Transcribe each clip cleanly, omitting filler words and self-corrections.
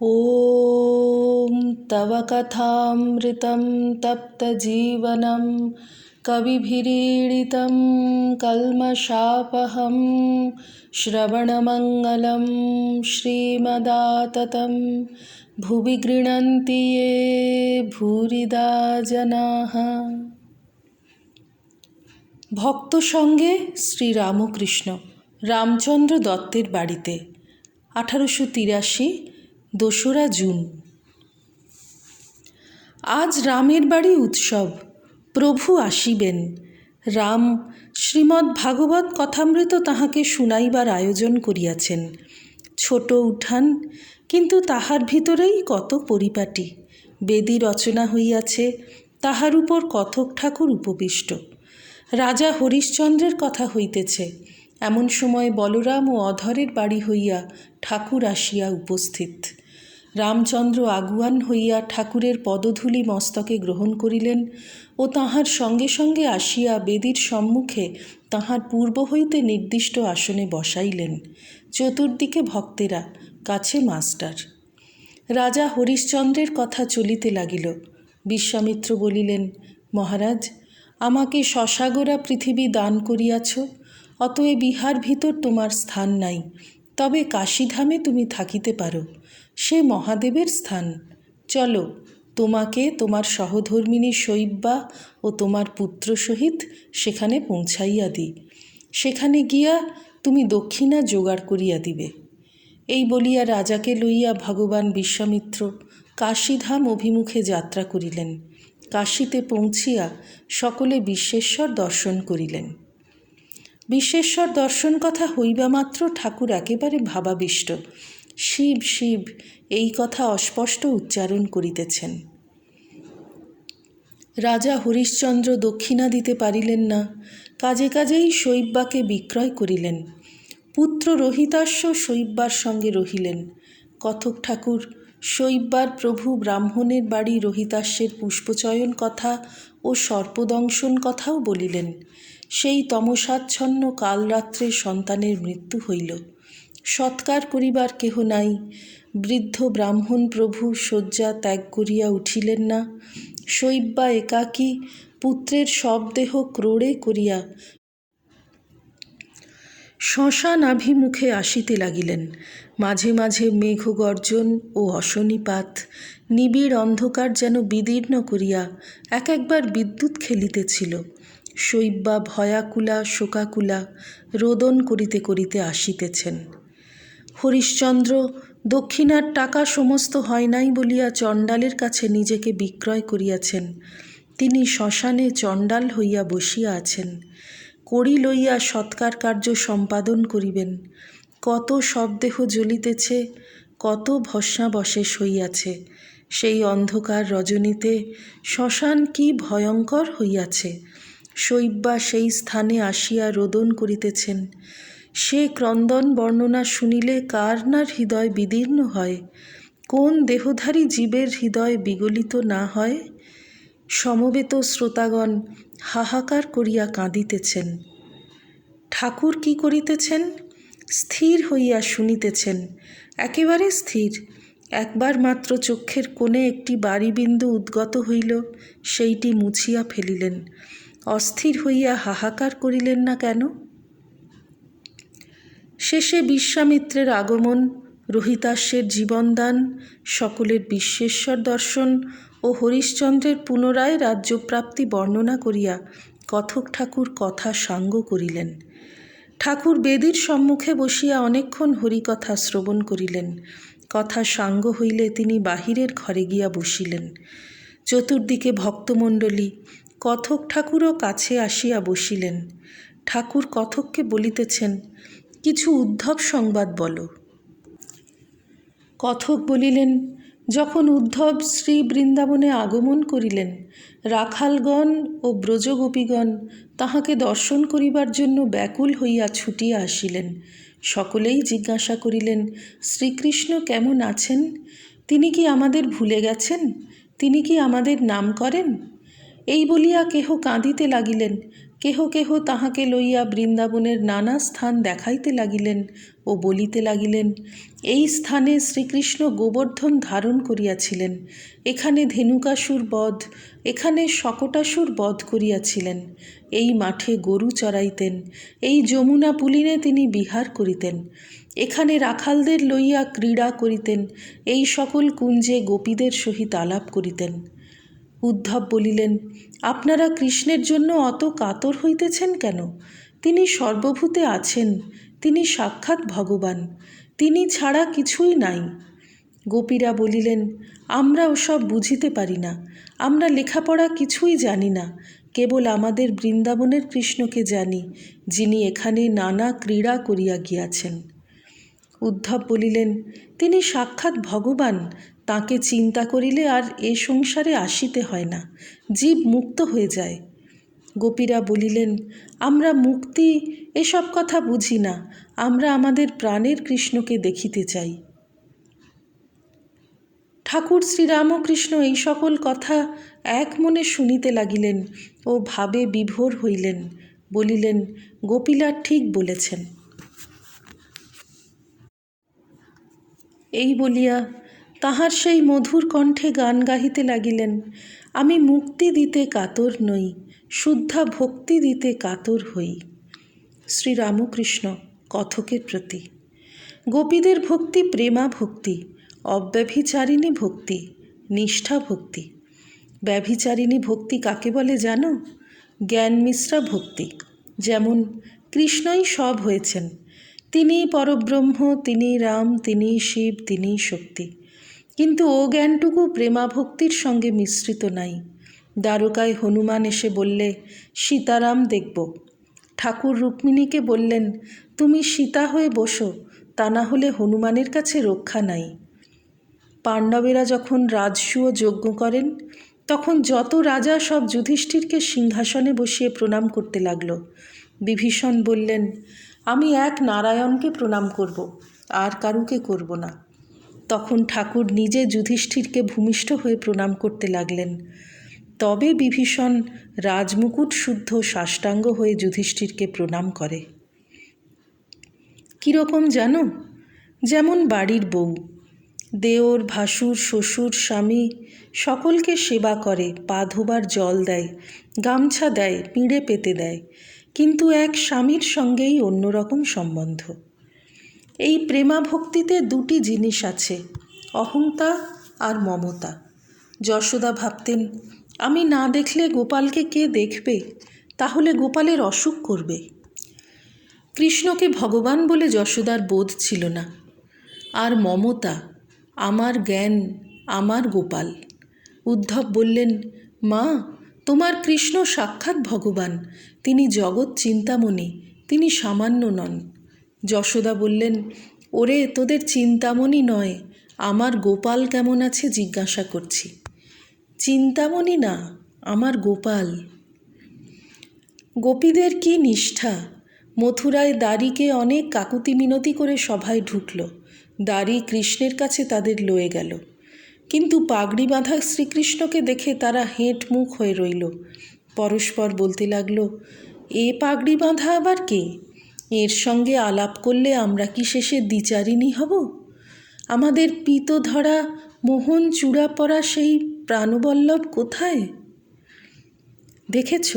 ॐ तव कथामृतं तप्तजीवनं कविभिरीडितं कल्मषापहं श्रवणमङ्गलं श्रीमदाततं भुवि गृह्णन्ति ये भूरिदा जनाः। ভক্ত সঙ্গে শ্রীরামকৃষ্ণ রামচন্দ্র দত্তের বাড়িতে 1883 2রা জুন। আজ রামের বাড়ি উৎসব, প্রভু আসিবেন। রাম শ্রীমদ্ ভাগবত কথামৃত তাহাকে শুনাইবার আয়োজন করিয়াছেন। ছোট উঠান, কিন্তু তাহার ভিতরেই কত পরিপাটি। বেদী রচনা হইয়াছে, তাহার উপর কথক ঠাকুর উপবিষ্ট। রাজা হরিশ্চন্দ্রের কথা হইতেছে। এমন সময় বলরাম ও অধরের বাড়ি হইয়া ঠাকুর আসিয়া উপস্থিত। রামচন্দ্র আগুয়ান হইয়া ঠাকুরের পদধূলি মস্তকে গ্রহণ করিলেন ও তাহার সঙ্গে সঙ্গে আসিয়া বেদীর সম্মুখে তাহার পূর্ব হইতে নির্দিষ্ট আসনে বসাইলেন। চতুর্দিকে ভক্তেরা, কাছে মাস্টার। রাজা হরিশ্চন্দ্রের কথা চলিতে লাগিল। বিশ্বামিত্র বলিলেন, মহারাজ, আমাকে শশাগোরা পৃথিবী দান করিয়াছ, অতএব ইহার ভিতর তোমার স্থান নাই। তবে কাশীধামে তুমি থাকিতে পারো, সে মহাদেবের স্থান। চলো, তোমাকে তোমার সহধর্মিণী শৈব্যা ও তোমার পুত্র সহিত সেখানে পৌঁছাইয়া দিই। সেখানে গিয়া তুমি দক্ষিণা জোগাড় করিয়া দিবে। এই বলিয়া রাজাকে লইয়া ভগবান বিশ্বামিত্র কাশীধাম অভিমুখে যাত্রা করিলেন। কাশীতে পৌঁছিয়া সকলে বিশ্বেশ্বর দর্শন করিলেন। বিশ্বেশ্বর দর্শন কথা হইবা মাত্র ঠাকুর একেবারে ভাবাবিষ্ট। শিব শিব এই কথা অস্পষ্ট উচ্চারণ করিতেছেন। রাজা হরিশ্চন্দ্র দক্ষিণা দিতে পারিলেন না। কাজে কাজেই শৈব্যাকে বিক্রয় করিলেন। পুত্র রহিতাস্য শৈব্যার সঙ্গে রহিলেন। কথক ঠাকুর শৈব্যার প্রভু ব্রাহ্মণের বাড়ি রহিতাস্যের পুষ্পচয়ন কথা ও সর্পদংশন কথাও বলিলেন। সেই তমসাচ্ছন্ন কালরাত্রে সন্তানের মৃত্যু হইল। সৎকার করিবার কেহ নাই। বৃদ্ধ ব্রাহ্মণ প্রভু শয্যা ত্যাগ করিয়া উঠিলেন না। শৈব্যা একাকী পুত্রের শবদেহ ক্রোড়ে করিয়া শ্মশানাভিমুখে আসিতে লাগিলেন। মাঝে মাঝে মেঘগর্জন ও অশনিপাত, নিবিড় অন্ধকার যেন বিদীর্ণ করিয়া এক একবার বিদ্যুৎ খেলিতেছিল। শৈব্যা ভয়াকুলা শোকাকুলা রোদন করিতে করিতে আসিতেছেন। হরিশ্চন্দ্র দক্ষিণার টাকা সমস্ত হয় নাই বলিয়া চণ্ডালের কাছে নিজেকে বিক্রয় করিয়াছেন। তিনি শ্মশানে চণ্ডাল হইয়া বসিয়া আছেন। কড়ি লইয়া সৎকার কার্য সম্পাদন করিবেন। কত শবদেহ জ্বলিতেছে, কত ভস্মাবশেষ হইয়াছে। সেই অন্ধকার রজনীতে শ্মশান কি ভয়ঙ্কর হইয়াছে। শৈব্যা সেই স্থানে আসিয়া রোদন করিতেছেন। সে ক্রন্দন বর্ণনা শুনিলে কার না হৃদয় বিদীর্ণ হয়, কোন দেহধারী জীবের হৃদয় বিগলিত না হয়। সমবেত শ্রোতাগণ হাহাকার করিয়া কাঁদিতেছেন। ঠাকুর কি করিতেছেন? স্থির হইয়া শুনিতেছেন, একেবারে স্থির। একবার মাত্র চক্ষের কোণে একটি বারিবিন্দু উদ্গত হইল, সেইটি মুছিয়া ফেলিলেন। অস্থির হইয়া হাহাকার করিলেন না কেন? শেষে বিশ্বামিত্রের আগমন, রহিতাস্যের জীবনদান, সকলের বিশ্বেশ্বর দর্শন ও হরিশ্চন্দ্রের পুনরায় রাজ্যপ্রাপ্তি বর্ণনা করিয়া কথক ঠাকুর কথা সাঙ্গ করিলেন। ঠাকুর বেদীর সম্মুখে বসিয়া অনেকক্ষণ হরিকথা শ্রবণ করিলেন। কথা সাঙ্গ হইলে তিনি বাহিরের ঘরে গিয়া বসিলেন। চতুর্দিকে ভক্তমণ্ডলী, কথক ঠাকুরও কাছে আসিয়া বসিলেন। ঠাকুর কথককে বলিতেছেন, কিছু উদ্ধব সংবাদ বলো। কথক বলিলেন, যখন উদ্ধব শ্রী বৃন্দাবনে আগমন করিলেন, রাখালগণ ও ব্রজগোপীগণ তাহাকে দর্শন করিবার জন্য ব্যাকুল হইয়া ছুটিয়া আসিলেন। সকলেই জিজ্ঞাসা করিলেন, শ্রীকৃষ্ণ কেমন আছেন? তিনি কি আমাদের ভুলে গেছেন? তিনি কি আমাদের নাম করেন? এই বলিয়া কেহ কাঁদিতে লাগিলেন, কেহ কেহ তাহাকে লইয়া বৃন্দাবনের নানা স্থান দেখাইতে লাগিলেন ও বলিতে লাগিলেন, এই স্থানে শ্রীকৃষ্ণ গোবর্ধন ধারণ করিয়াছিলেন, এখানে ধেনুকাসুর বধ, এখানে শকটাসুর বধ করিয়াছিলেন, এই মাঠে গরু চড়াইতেন, এই যমুনা পুলিনে তিনি বিহার করিতেন, এখানে রাখালদের লইয়া ক্রীড়া করিতেন, এই সকল কুঞ্জে গোপীদের সহিত আলাপ করিতেন। উদ্ধব বলিলেন, আপনারা কৃষ্ণের জন্য অত কাতর হইতেছেন কেন? তিনি সর্বভূতে আছেন, তিনি সাক্ষাৎ ভগবান, তিনি ছাড়া কিছুই নাই। গোপীরা বলিলেন, আমরা ওসব বুঝিতে পারি না, আমরা লেখাপড়া কিছুই জানি না, কেবল আমাদের বৃন্দাবনের কৃষ্ণকে জানি, যিনি এখানে নানা ক্রীড়া করিয়া গিয়াছেন। উদ্ধব বলিলেন, তিনি সাক্ষাৎ ভগবান, তাকে চিন্তা করিলে আর এ সংসারে আসিতে হয় না, জীব মুক্ত হয়ে যায়। গোপীরা বলিলেন, আমরা মুক্তি এসব কথা বুঝি না, আমরা আমাদের প্রাণের কৃষ্ণকে দেখিতে চাই। ঠাকুর শ্রীরামকৃষ্ণ এই সকল কথা এক মনে শুনিতে লাগিলেন ও ভাবে বিভোর হইলেন। বলিলেন, গোপীলা ঠিক বলেছেন। এই বলিয়া তাহার সেই মধুর কণ্ঠে গান গাহিতে লাগিলেন, আমি মুক্তি দিতে কাতর নই, শুদ্ধা ভক্তি দিতে কাতর হই। শ্রীরামকৃষ্ণ কথকের প্রতি। গোপীদের ভক্তি প্রেমা ভক্তি, অব্যভিচারিণী ভক্তি, নিষ্ঠা ভক্তি। ব্যভিচারিণী ভক্তি কাকে বলে জানো? জ্ঞান মিশ্রা ভক্তি। যেমন কৃষ্ণই সব হয়েছেন, তিনিই পরব্রহ্ম, তিনিই রাম, তিনিই শিব, তিনিই শক্তি, কিন্তু ও জ্ঞানটুকু প্রেমা ভক্তির সঙ্গে মিশ্রিত নাই। দ্বারকায় হনুমান এসে বললে, সীতারাম দেখব। ঠাকুর রুক্মিণীকে বললেন, তুমি সীতা হয়ে বসো, তা না হলে হনুমানের কাছে রক্ষা নাই। পাণ্ডবেরা যখন রাজসূয় যজ্ঞ করেন, তখন যত রাজা সব যুধিষ্ঠিরকে সিংহাসনে বসিয়ে প্রণাম করতে লাগল। বিভীষণ বললেন, আমি এক নারায়ণকে প্রণাম করব, আর কারুকে করব না। তখন ঠাকুর নিজে যুধিষ্ঠিরকে ভূমিষ্ঠ হয়ে প্রণাম করতে লাগলেন। তবে বিভীষণ রাজমুকুট শুদ্ধ সাষ্টাঙ্গ হয়ে যুধিষ্ঠিরকে প্রণাম করে। কীরকম জানো? যেমন বাড়ির বউ দেওর, ভাসুর, শ্বশুর, স্বামী সকলকে সেবা করে, পা ধোবার জল দেয়, গামছা দেয়, পিঁড়ে পেতে দেয়, কিন্তু এক স্বামীর সঙ্গেই অন্যরকম সম্বন্ধ। এই প্রেমা ভক্তিতে দুটি জিনিস আছে, অহংতা আর মমতা। যশোদা ভাবতেন, আমি না দেখলে গোপালকে কে দেখবে, তাহলে গোপালের অসুখ করবে। কৃষ্ণকে ভগবান বলে যশোদার বোধ ছিল না। আর মমতা, আমার জ্ঞান, আমার গোপাল। উদ্ধব বললেন, মা, তোমার কৃষ্ণ সাক্ষাৎ ভগবান, তিনি জগৎ চিন্তামণি, তিনি সামান্য নন। যশোদা বললেন, ওরে, তোদের চিন্তামণি নয়, আমার গোপাল কেমন আছে জিজ্ঞাসা করছি। চিন্তামণি না, আমার গোপাল। গোপীদের কি নিষ্ঠা! মথুরায় দাড়িকে অনেক কাকুতি মিনতি করে সভায় ঢুকল, দাড়ি কৃষ্ণের কাছে তাদের লয়ে গেল, কিন্তু পাগড়ি বাঁধা শ্রীকৃষ্ণকে দেখে তারা হেঁট মুখ হয়ে রইল। পরস্পর বলতে লাগলো, এ পাগড়ি বাঁধা আবার কে? এর সঙ্গে আলাপ করলে আমরা কি শেষে দ্বিচারিণী হব? আমাদের পিত ধরা মোহন চূড়া পরা সেই প্রাণবল্লভ কোথায়? দেখেছ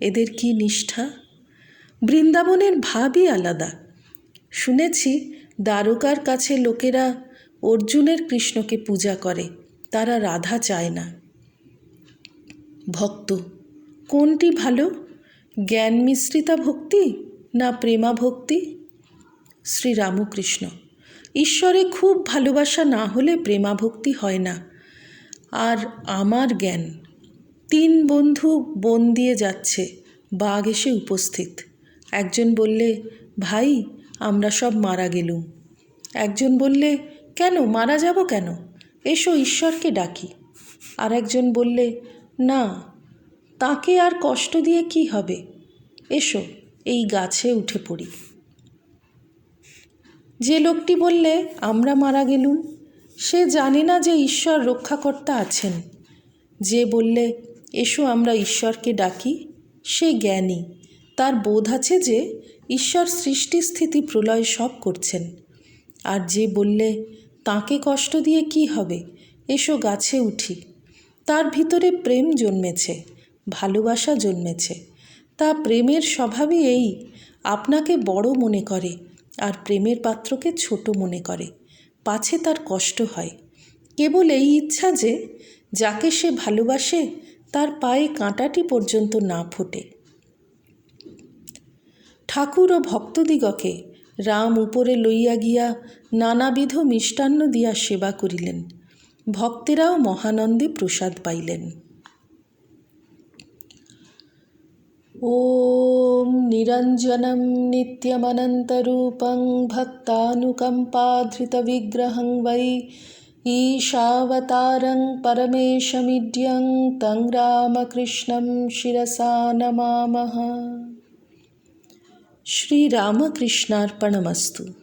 এদের কি নিষ্ঠা! বৃন্দাবনের ভাবই আলাদা। শুনেছি দ্বারকার কাছে লোকেরা অর্জুনের কৃষ্ণকে পূজা করে, তারা রাধা চায় না। ভক্ত কোনটি ভালো, জ্ঞান মিশ্রিতা ভক্তি না প্রেমা ভক্তি? শ্রীরামকৃষ্ণ, ঈশ্বরে খুব ভালোবাসা না হলে প্রেমা ভক্তি হয় না। আর আমার জ্ঞান। 3 বন্ধু বন দিয়ে যাচ্ছে, বাঘ এসে উপস্থিত। একজন বললে, ভাই, আমরা সব মারা গেলুম। একজন বললে, কেন মারা যাব কেন, এসো ঈশ্বরকে ডাকি। আর একজন বললে, না, তাকে আর কষ্ট দিয়ে কি হবে, এসো এই গাছে উঠে পড়ি। যে লোকটি বললে আমরা মারা গেলুম, সে জানে না যে ঈশ্বর রক্ষাকর্তা আছেন। যে বললে এসো আমরা ঈশ্বরকে ডাকি, সে জ্ঞানী, তার বোধ আছে যে ঈশ্বর সৃষ্টি স্থিতি প্রলয় সব করছেন। আর যে বললে তাকে কষ্ট দিয়ে কি হবে, এসো গাছে উঠি, তার ভিতরে প্রেম জন্মেছে, ভালোবাসা জন্মেছে। তা প্রেমের স্বভাবই এই, আপনাকে বড় মনে করে আর প্রেমের পাত্রকে ছোট মনে করে, পাছে তার কষ্ট হয়। কেবল এই ইচ্ছা যে যাকে সে ভালোবাসে তার পায়ে কাঁটাটি পর্যন্ত না ফোটে। ঠাকুর ও ভক্তদিগকে রাম উপরে লইয়া গিয়া নানাবিধ মিষ্টান্ন দিয়া সেবা করিলেন। ভক্তেরাও মহানন্দে প্রসাদ পাইলেন। ওম নিরঞ্জনম নিত্যমনন্তরূপং ভক্তানুকম্পাধৃতবিগ্রহং বৈ ঈশাবতারং পরমেশমিড্যং তং রামকৃষ্ণং শিরসা নমামঃ। শ্রীরামকৃষ্ণার্পণমস্তু।